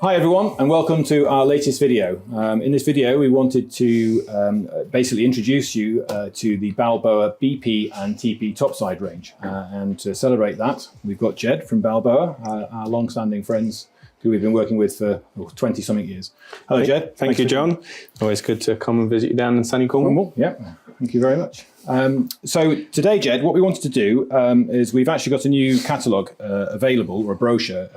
Hi everyone, and welcome to our latest video. In this video we wanted to basically introduce you to the Balboa BP and TP Topside range, and to celebrate that we've got Jed from Balboa, our long-standing friends who we've been working with for 20-something years. Hello Jed. Thank you, John. Always good to come and visit you down in sunny Cornwall. Yeah, thank you very much. So today, Jed, what we wanted to do is we've actually got a new catalogue available, or a brochure,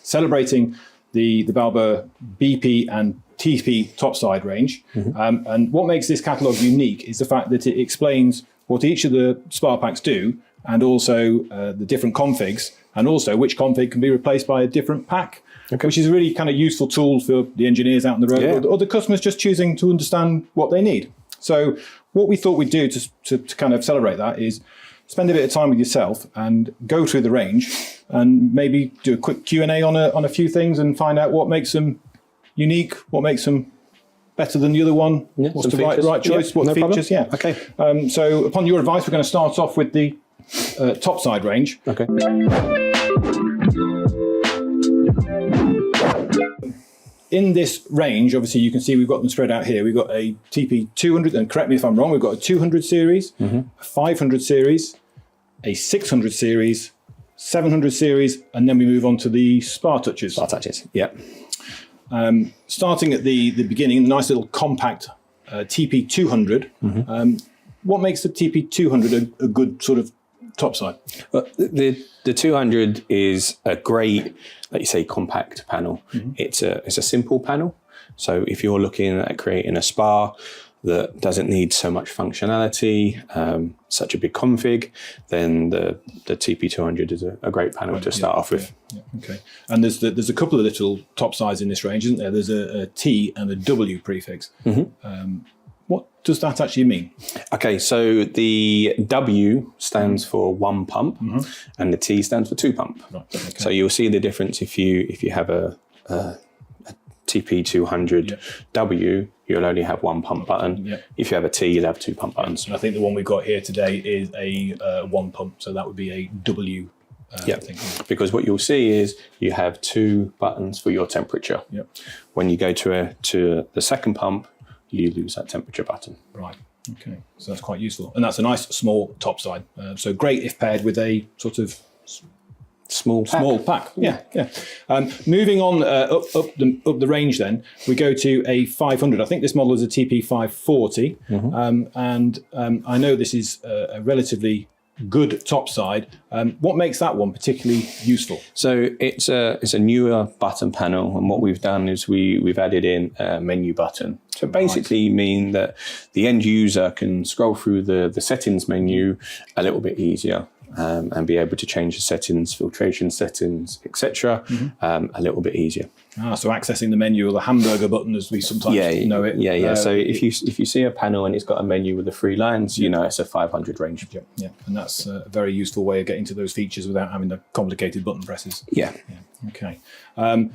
celebrating the Balboa BP and TP Topside range. And what makes this catalogue unique is the fact that it explains what each of the spa packs do, and also the different configs, and also which config can be replaced by a different pack, which is a really kind of useful tool for the engineers out on the road, or the customers just choosing to understand what they need. So what we thought we'd do to kind of celebrate that is spend a bit of time with yourself and go through the range and maybe do a quick Q&A on a few things and find out what makes them unique, what makes them better than the other one, what's the right choice, what features, Okay. So upon your advice, we're going to start off with the Topside range. Okay. In this range, obviously, you can see we've got them spread out here. We've got a TP200, and correct me if I'm wrong, we've got a 200 series, a 500 series, a 600 series, 700 series, and then we move on to the SpaTouches. SpaTouches, yeah. Starting at the beginning, the nice little compact TP200. What makes the TP200 a good sort of topside? Well, the 200 is a great, like you say, compact panel. It's a simple panel. So if you're looking at creating a spa that doesn't need so much functionality, such a big config, then the TP200 is a great panel to start off with. Okay. And there's a couple of little topsides in this range, isn't there? There's a T and a W prefix. What does that actually mean? Okay, so the W stands for one pump, and the T stands for two pump. Right. Okay. So you'll see the difference if you have a TP200 W, you'll only have one pump button. If you have a T, you'll have two pump buttons. And I think the one we've got here today is a one pump, so that would be a W. Because what you'll see is you have two buttons for your temperature. When you go to the second pump, you lose that temperature button. Right. Okay. So that's quite useful, and that's a nice small topside. So great if paired with a sort of small pack. Yeah. Moving on up the range, then we go to a 500. I think this model is a TP540, and I know this is a relatively good topside. What makes that one particularly useful? So it's a newer button panel, and what we've done is we've added in a menu button. So basically mean that the end user can scroll through the settings menu a little bit easier. And be able to change the settings, filtration settings, etc. A little bit easier. So accessing the menu, or the hamburger button as we sometimes know it. So if you see a panel and it's got a menu with the three lines, you know it's a 500 range. And that's a very useful way of getting to those features without having the complicated button presses. Okay. I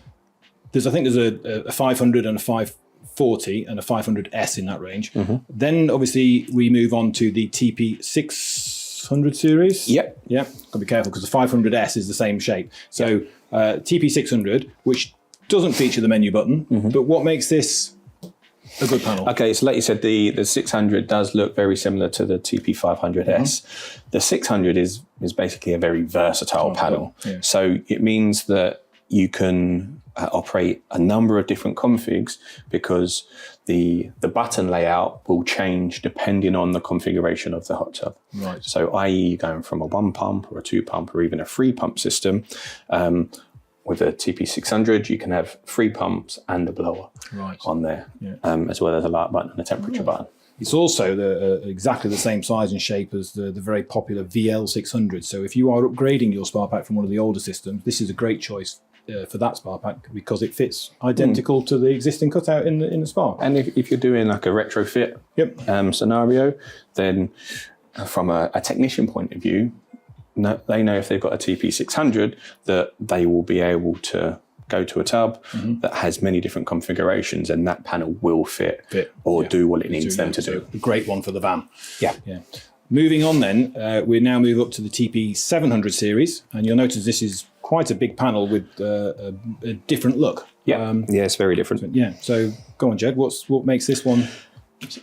think there's a 500 and a 540 and a 500S in that range. Then obviously we move on to the TP600 Series. Got to be careful because the 500S is the same shape. So TP600, which doesn't feature the menu button, but what makes this a good panel? Okay, so like you said, the 600 does look very similar to the TP500S. The 600 is basically a very versatile panel. So it means that you can operate a number of different configs, because the button layout will change depending on the configuration of the hot tub. Right. So i.e. going from a one pump or a two pump or even a three pump system. With a TP600, you can have three pumps and a blower on there, as well as a light button and a temperature button. It's also exactly the same size and shape as the very popular VL600. So if you are upgrading your spa pack from one of the older systems, this is a great choice for that spa pack, because it fits identical to the existing cutout in the spa. And if you're doing like a retrofit scenario, then from a technician point of view, they know if they've got a TP600 that they will be able to go to a tub that has many different configurations, and that panel will fit or do what it needs them to do. A great one for the van. Moving on then, we now move up to the TP700 series, and you'll notice this is quite a big panel with a different look. Yeah, it's very different. Yeah. So go on, Jed. What makes this one?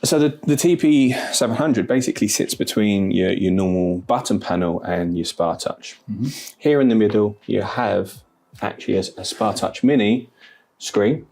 So the TP700 basically sits between your normal button panel and your SpaTouch. Here in the middle, you have actually a SpaTouch Mini screen,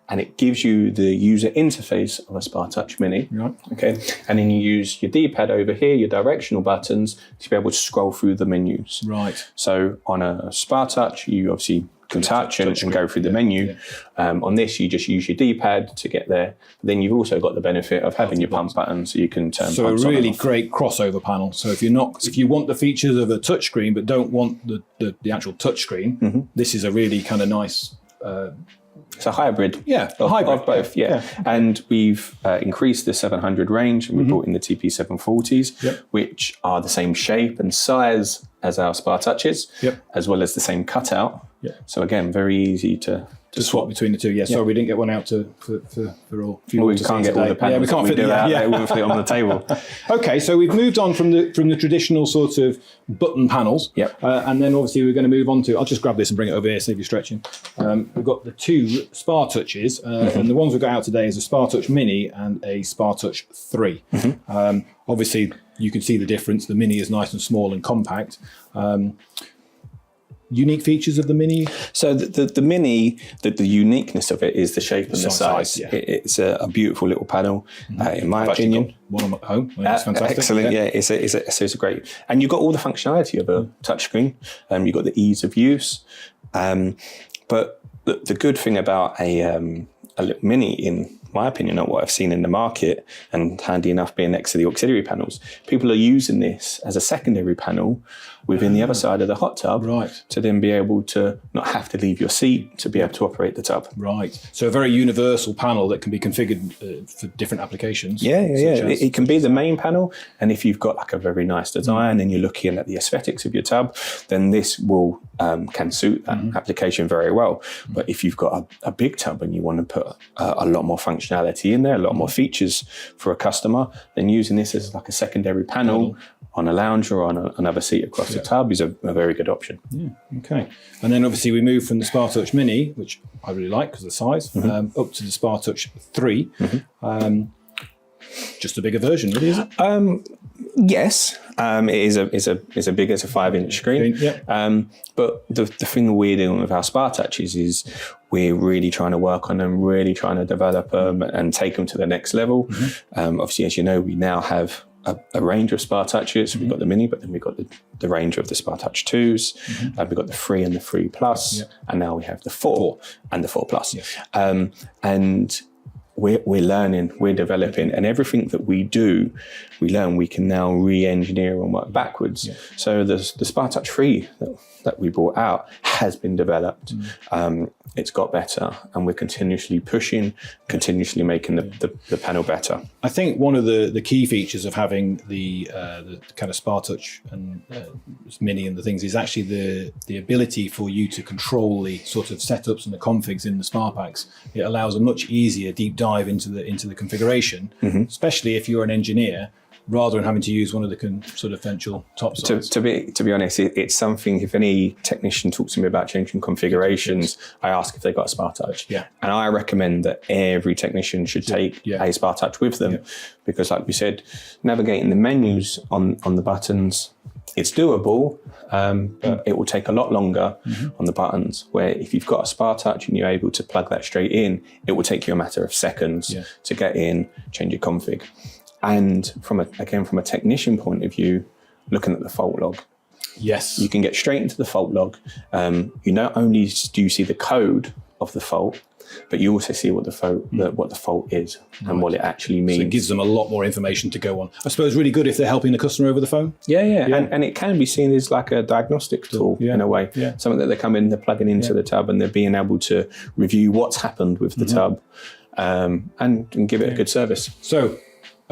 and it gives you the user interface of a SpaTouch Mini. Right. Okay, and then you use your D-pad over here, your directional buttons, to be able to scroll through the menus. Right. So on a SpaTouch, you obviously can touch and go through the menu. On this, you just use your D-pad to get there. But then you've also got the benefit of having your pump button, so you can turn So a pumps really on and off. great crossover panel. So if you want the features of a touchscreen but don't want the actual touchscreen, this is a really kind of nice. It's a hybrid. Yeah, Of both. Yeah. And we've increased the 700 range, and we brought in the TP740s, which are the same shape and size as our SpaTouches, as well as the same cutout. So again, very easy to swap between the two. Yeah, sorry, we didn't get one out for all. Well, we can't get all the panels. We can't fit it out. They wouldn't fit on the table. Okay, so we've moved on from the traditional sort of button panels. And then obviously we're going to move on to. I'll just grab this and bring it over here, save you stretching. We've got the two SpaTouches, and the ones we've got out today is a SpaTouch Mini and a SpaTouch 3. Obviously, you can see the difference. The Mini is nice and small and compact. Unique features of the Mini? So the Mini, the uniqueness of it is the shape and the size. It's a beautiful little panel, in my opinion. One at home. That's fantastic. Excellent. Yeah, it's a great. And you've got all the functionality of a touchscreen. You've got the ease of use. But the good thing about a little Mini, in my opinion, not what I've seen in the market, and handy enough being next to the auxiliary panels, people are using this as a secondary panel within the other side of the hot tub, to then be able to not have to leave your seat to be able to operate the tub. Right. So a very universal panel that can be configured for different applications. It can be the main panel, and if you've got like a very nice design and you're looking at the aesthetics of your tub, then this will can suit that application very well. But if you've got a big tub and you want to put a lot more functionality in there, a lot more features for a customer, then using this as like a secondary panel on a lounge or on another seat across the tub is a very good option. Okay. And then obviously we move from the SpaTouch Mini, which I really like because of the size, up to the SpaTouch 3. Just a bigger version, really, is it? Yes, it is a bigger, it's a 5-inch screen. But the thing we're doing with our SpaTouches is we're really trying to work on them, really trying to develop them and take them to the next level. Obviously, as you know, we now have a range of SpaTouches. We've got the Mini, but then we've got the range of the SpaTouch 2s. We've got the 3 and the 3 Plus, and now we have the 4 and the 4 Plus. And we're learning, we're developing, and everything that we do, we learn we can now re-engineer and work backwards. So the SpaTouch 3 that we brought out has been developed. It's got better, and we're continuously pushing, continuously making the panel better. I think one of the key features of having the kind of SpaTouch and Mini and the things is actually the ability for you to control the sort of setups and the configs in the Spa packs. It allows a much easier deep dive into the configuration, especially if you're an engineer, rather than having to use one of the sort of conventional Topsides. To be honest, it's something, if any technician talks to me about changing configurations, I ask if they've got a SpaTouch. And I recommend that every technician should take a SpaTouch with them, because like we said, navigating the menus on the buttons, it's doable, but it will take a lot longer on the buttons, where if you've got a SpaTouch and you're able to plug that straight in, it will take you a matter of seconds to get in, change your config. And from a technician point of view, looking at the fault log, you can get straight into the fault log. You not only do you see the code of the fault, but you also see what the fault is and what it actually means. So it gives them a lot more information to go on. I suppose really good if they're helping the customer over the phone. And it can be seen as like a diagnostic tool in a way. Something that they're plugging into the tub, and they're being able to review what's happened with the tub, and give it a good service. So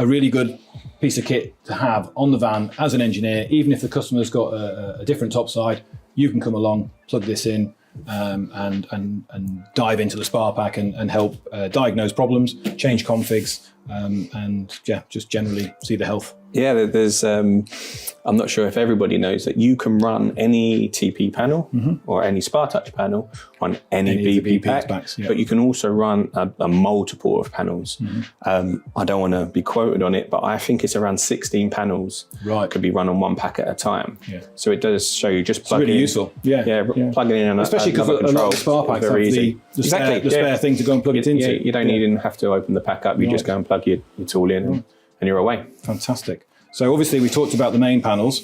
a really good piece of kit to have on the van as an engineer. Even if the customer's got a different Topside, you can come along, plug this in, and dive into the Spa pack and help diagnose problems, change configs, and just generally see the health Yeah, there's. I'm not sure if everybody knows that you can run any TP panel or any SpaTouch panel on any BP pack, but you can also run a multiple of panels. I don't want to be quoted on it, but I think it's around 16 panels could be run on one pack at a time. So it does show you just plug really in. useful. Plug it in, especially because a lot of spa packs have the spare thing to go and plug it into. You don't even have to open the pack up. You just go and plug your tool in, and you're away. Fantastic. So obviously we talked about the main panels.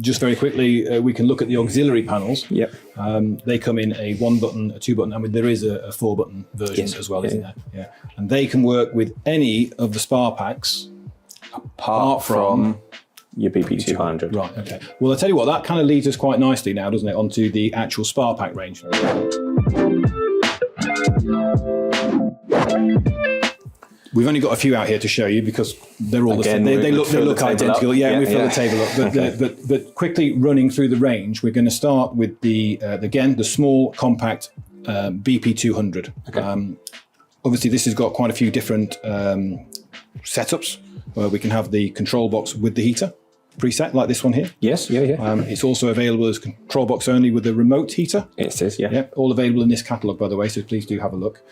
Just very quickly, we can look at the auxiliary panels. They come in a 1-button, a 2-button, and there is a 4-button version as well, isn't there? And they can work with any of the spa packs apart from your BP200. Right, okay. Well, I'll tell you what, that kind of leads us quite nicely now, doesn't it, onto the actual spa pack range. We've only got a few out here to show you because they're all the same. They look identical. We fill the table up. But quickly running through the range, we're going to start with the small compact BP200. Obviously, this has got quite a few different setups where we can have the control box with the heater preset, like this one here. It's also available as control box only with the remote heater. It is, all available in this catalogue, by the way, so please do have a look.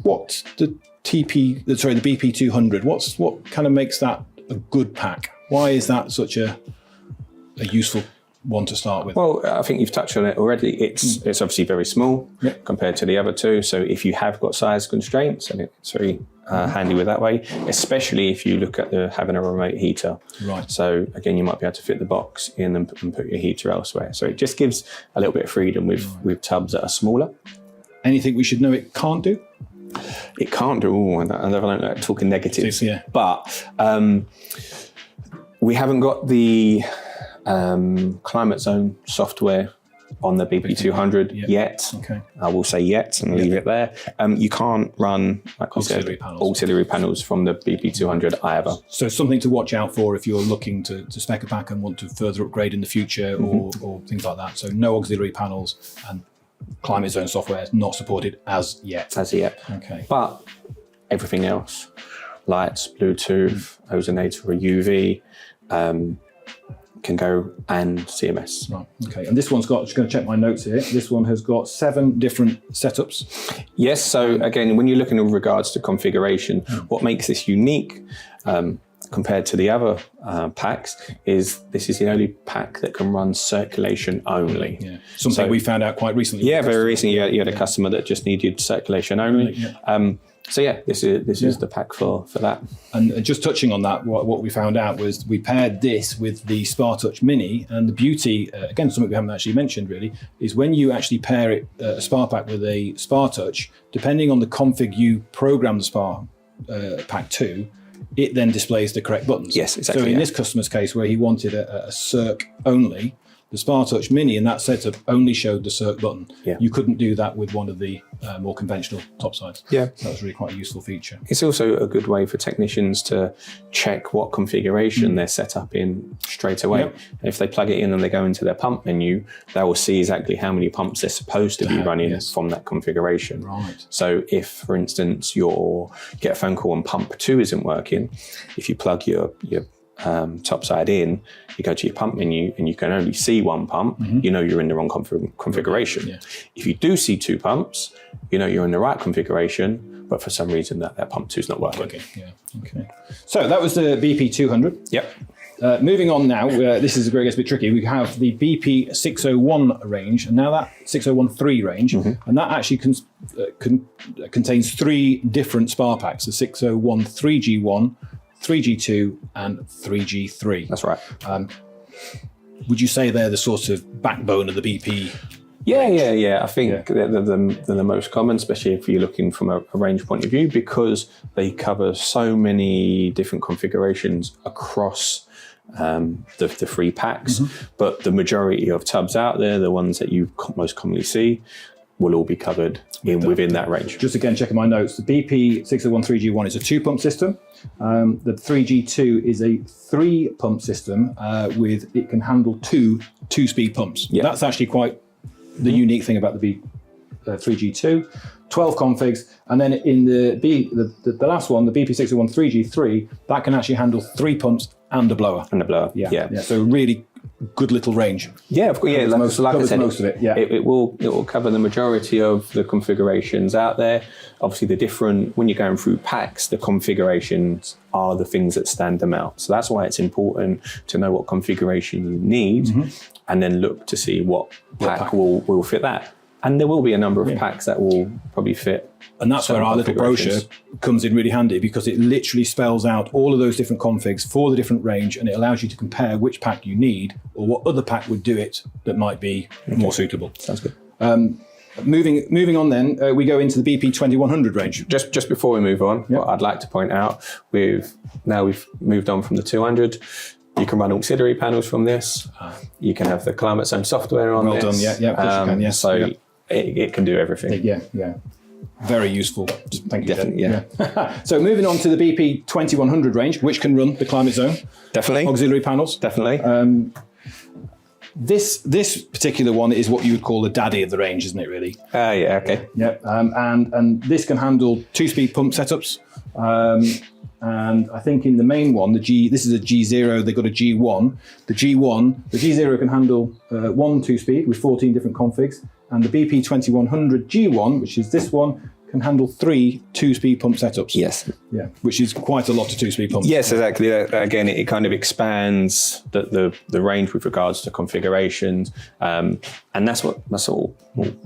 What's the BP200? What kind of makes that a good pack? Why is that such a useful one to start with? Well, I think you've touched on it already. It's obviously very small compared to the other two. So if you have got size constraints, and it's very handy with that way, especially if you look at having a remote heater. So again, you might be able to fit the box in and put your heater elsewhere. So it just gives a little bit of freedom with tubs that are smaller. Anything we should know it can't do? It can't do. I don't like talking negatives, but we haven't got the climate zone software on the BP200 yet. I will say yet and leave it there. You can't run auxiliary panels from the BP200 either. So something to watch out for if you're looking to spec a pack and want to further upgrade in the future or things like that. So no auxiliary panels, and climate zone software is not supported as yet. Okay. But everything else, lights, Bluetooth, ozonator or UV, can go, and CMS. Right, okay. And this one's got, just going to check my notes here, this one has got 7 different setups. Yes, so again, when you're looking in regards to configuration, what makes this unique compared to the other packs is this is the only pack that can run circulation only. Something we found out quite recently. Very recently. You had a customer that just needed circulation only. This is the pack for that. And just touching on that, what we found out was we paired this with the SpaTouch Mini, and the beauty, again, something we haven't actually mentioned really, is when you actually pair it, a Spa Pack with a SpaTouch, depending on the config you program the Spa Pack to, it then displays the correct buttons. Yes, exactly. So in this customer's case, where he wanted a circ only, the SpaTouch Mini in that setup only showed the circ button. You couldn't do that with one of the more conventional Topsides. So that was really quite a useful feature. It's also a good way for technicians to check what configuration they're set up in straight away. If they plug it in and they go into their pump menu, they will see exactly how many pumps they're supposed to be running from that configuration. So if, for instance, you get a phone call and pump 2 isn't working, if you plug your Topside in, you go to your pump menu and you can only see 1 pump, you know you're in the wrong configuration. If you do see 2 pumps, you know you're in the right configuration, but for some reason that pump 2 is not working. So that was the BP200. Moving on now, this is where it gets a bit tricky. We have the BP601 range, and now that 6013 range, and that actually contains 3 different Spa packs, the 601 3G1, 3G2 and 3G3. That's right. Would you say they're the sort of backbone of the BP? I think they're the most common, especially if you're looking from a range point of view, because they cover so many different configurations across the 3 packs. But the majority of tubs out there, the ones that you most commonly see, will all be covered within that range. Just again, checking my notes, the BP601 3G1 is a 2-pump system. The 3G2 is a 3-pump system with, it can handle 2 2-speed pumps. That's actually quite the unique thing about the 3G2. 12 configs, and then in the last one, the BP600 3G3, that can actually handle 3 pumps and a blower. And a blower, Yeah. So really good little range. Yeah, of course. Yeah, like I said, most of it. Yeah, it will cover the majority of the configurations out there. Obviously, when you're going through packs, the configurations are the things that stand them out. So that's why it's important to know what configuration you need, and then look to see what pack will fit that. And there will be a number of packs that will probably fit. And that's where our little brochure comes in really handy, because it literally spells out all of those different configs for the different range, and it allows you to compare which pack you need or what other pack would do it that might be more suitable. Sounds good. Moving on then, we go into the BP2100 range. Just before we move on, what I'd like to point out, we've moved on from the 200. You can run auxiliary panels from this. You can have the climate zone software on this. Well done, yeah, of course you can, yes. So it can do everything. Yeah. Very useful. Thank you. Definitely, yeah. So moving on to the BP2100 range, which can run the climate zone. Definitely. Auxiliary panels. Definitely. This particular one is what you would call the daddy of the range, isn't it, really? Yeah, okay. Yeah, and this can handle 2-speed pump setups. And I think in the main one, this is a G0, they've got a G1. The G0 can handle 1 2-speed with 14 different configs. And the BP2100 G1, which is this one, can handle 3 2-speed pump setups. Yes. Yeah, which is quite a lot of 2-speed pumps. Yes, exactly. Again, it kind of expands the range with regards to configurations. And that's what will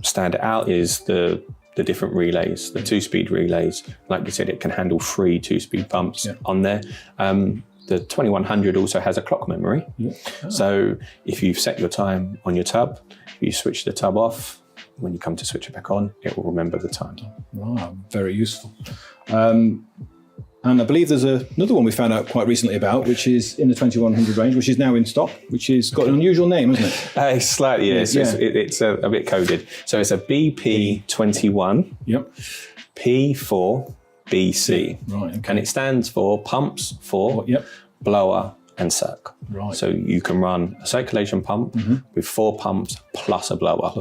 stand out is the different relays, the 2-speed relays. Like you said, it can handle 3 2-speed pumps on there. The 2100 also has a clock memory. Yeah. Oh. So if you've set your time on your tub, you switch the tub off, when you come to switch it back on, it will remember the time. Wow, very useful. And I believe there's another one we found out quite recently about, which is in the 2100 range, which is now in stock, which has got an unusual name, hasn't it? Slightly, yes. Yeah. It's a bit coded. So it's a BP21 P4 BC. Right, okay. And it stands for pumps for blower and circ. Right. So you can run a circulation pump with 4 pumps plus a blower.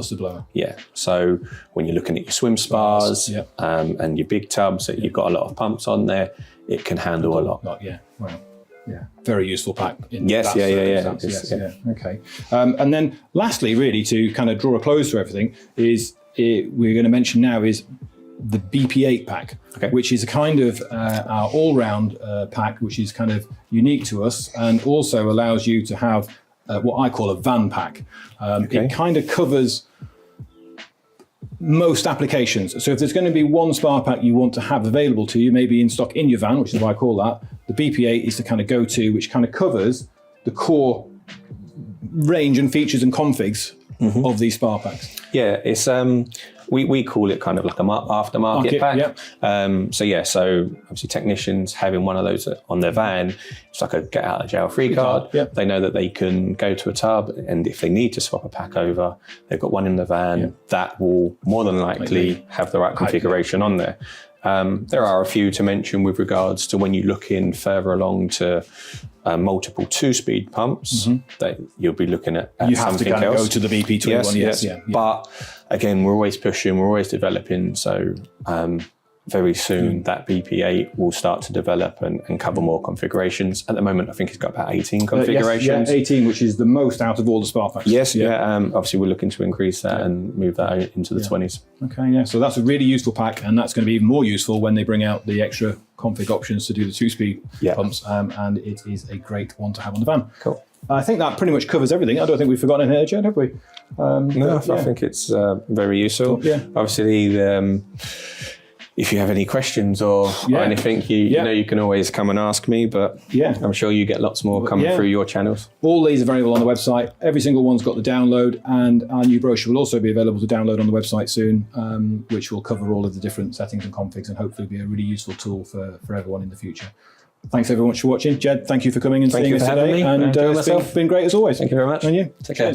Yeah. So when you're looking at your swim spas and your big tubs that you've got a lot of pumps on there, it can handle a lot. Yeah. Wow. Yeah. Very useful pack. Yes. Yeah. Okay. And then lastly, really, to kind of draw a close to everything, we're going to mention now is the BP8 pack, which is a kind of our all-round pack, which is kind of unique to us and also allows you to have what I call a van pack. It kind of covers most applications. So if there's going to be one spa pack you want to have available to you, maybe in stock in your van, which is why I call that, the BP8 is the kind of go-to, which kind of covers the core range and features and configs of these spa packs. Yeah, it's we call it kind of like a aftermarket pack. So obviously technicians having one of those on their van, it's like a get out of jail free card. They know that they can go to a tub, and if they need to swap a pack over, they've got one in the van that will more than likely have the right configuration on there. There are a few to mention with regards to when you look in further along to multiple 2-speed pumps that you'll be looking at you have something to kind else. of go to the BP21. Yes. But again, we're always pushing, we're always developing. So very soon that BP8 will start to develop and cover more configurations. At the moment, I think it's got about 18 configurations. 18, which is the most out of all the spa packs. Obviously, we're looking to increase that and move that out into the 20s. Okay, so that's a really useful pack, and that's going to be even more useful when they bring out the extra config options to do the 2-speed pumps, and it is a great one to have on the van. Cool. I think that pretty much covers everything. I don't think we've forgotten anything, Jed, have we? No, I think it's very useful. Obviously, if you have any questions or anything, you know you can always come and ask me, but I'm sure you get lots more coming through your channels. All these are available on the website. Every single one's got the download, and our new brochure will also be available to download on the website soon, which will cover all of the different settings and configs and hopefully be a really useful tool for everyone in the future. Thanks very much for watching. Jed, thank you for coming and seeing us today. And it's been great as always. Thank you very much. And you. Take care.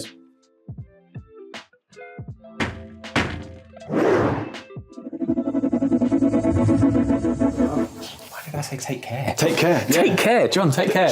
Why did I say take care? Take care. Take care, John, take care.